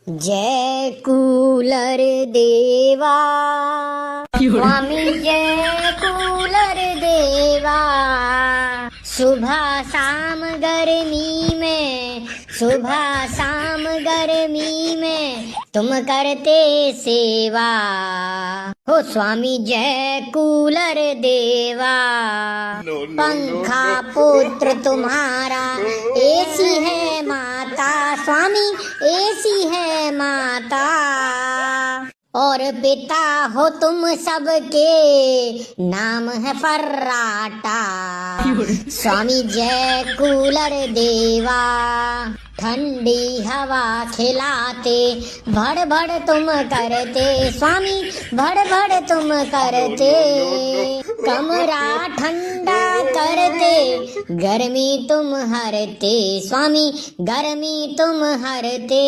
जय कूलर देवा स्वामी जय कूलर देवा। सुबह शाम गर्मी में, सुबह शाम गर्मी में तुम करते सेवा हो स्वामी जय कूलर देवा। पंखा पुत्र तुम्हारा ऐसी है माता स्वामी, ऐसी है माता। और पिता हो तुम सबके नाम है फर्राटा स्वामी जय कूलर देवा। ठंडी हवा खिलाते भड़ भड़ तुम करते स्वामी, भड़ भड़ तुम करते। कमरा ठंडा करते गर्मी तुम हरते स्वामी, गर्मी तुम हरते।